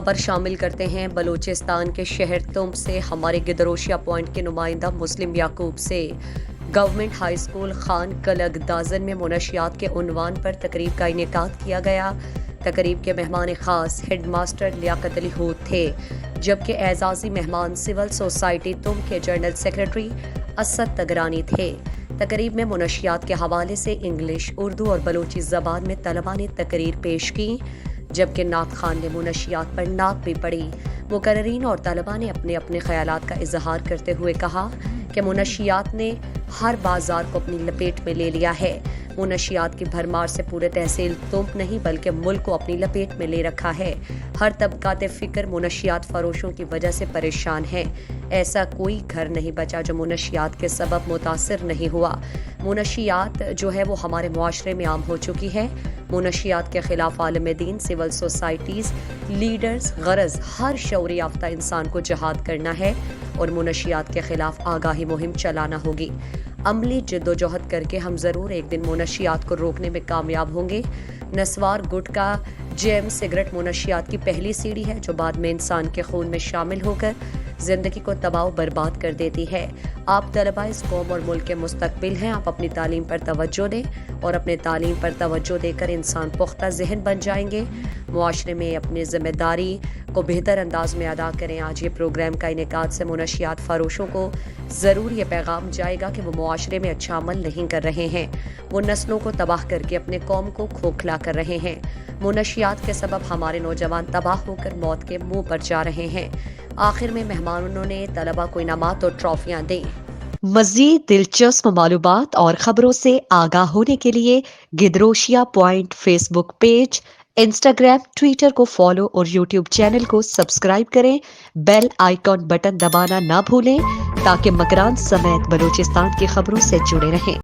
خبر شامل کرتے ہیں بلوچستان کے شہر تم سے ہمارے گدروشیا پوائنٹ کے نمائندہ مسلم یعقوب سے۔ گورنمنٹ ہائی اسکول خان کلگ دازن میں منشیات کے عنوان پر تقریب کا انعقاد کیا گیا۔ تقریب کے مہمان خاص ہیڈ ماسٹر لیاقت علی ہود تھے، جبکہ اعزازی مہمان سول سوسائٹی تم کے جنرل سیکرٹری اسد تگرانی تھے۔ تقریب میں منشیات کے حوالے سے انگلش، اردو اور بلوچی زبان میں طلباء نے تقریر پیش کی، جبکہ نعت خان نے منشیات پر نعت بھی پڑھی۔ مقررین اور طلباء نے اپنے اپنے خیالات کا اظہار کرتے ہوئے کہا کہ منشیات نے ہر بازار کو اپنی لپیٹ میں لے لیا ہے۔ منشیات کی بھرمار سے پورے تحصیل تمب نہیں بلکہ ملک کو اپنی لپیٹ میں لے رکھا ہے۔ ہر طبقات فکر منشیات فروشوں کی وجہ سے پریشان ہے۔ ایسا کوئی گھر نہیں بچا جو منشیات کے سبب متاثر نہیں ہوا۔ منشیات جو ہے وہ ہمارے معاشرے میں عام ہو چکی ہے۔ منشیات کے خلاف عالم دین، سول سوسائٹیز، لیڈرز، غرض ہر شعور یافتہ انسان کو جہاد کرنا ہے اور منشیات کے خلاف آگاہی مہم چلانا ہوگی۔ عملی جدوجہد کر کے ہم ضرور ایک دن منشیات کو روکنے میں کامیاب ہوں گے۔ نسوار، گٹکا، جیم، سگریٹ منشیات کی پہلی سیڑھی ہے جو بعد میں انسان کے خون میں شامل ہو کر زندگی کو تباہ و برباد کر دیتی ہے۔ آپ طلباء اس قوم اور ملک کے مستقبل ہیں۔ آپ اپنی تعلیم پر توجہ دیں اور اپنے تعلیم پر توجہ دے کر انسان پختہ ذہن بن جائیں گے۔ معاشرے میں اپنی ذمہ داری کو بہتر انداز میں ادا کریں۔ آج یہ پروگرام کا انعقاد سے منشیات فروشوں کو ضرور یہ پیغام جائے گا کہ وہ معاشرے میں اچھا عمل نہیں کر رہے ہیں، وہ نسلوں کو تباہ کر کے اپنے قوم کو کھوکھلا کر رہے ہیں۔ منشیات کے سبب ہمارے نوجوان تباہ ہو کر موت کے منہ پر جا رہے ہیں۔ آخر میں مہمانوں نے طلباء کو انعامات اور ٹرافیاں دیں۔ مزید دلچسپ معلومات اور خبروں سے آگاہ ہونے کے لیے Gedrosia point Facebook page, Instagram, Twitter کو فالو اور یوٹیوب چینل کو سبسکرائب کریں۔ بیل آئیکن بٹن دبانا نہ بھولیں تاکہ مکران سمیت بلوچستان کی خبروں سے جڑے رہیں۔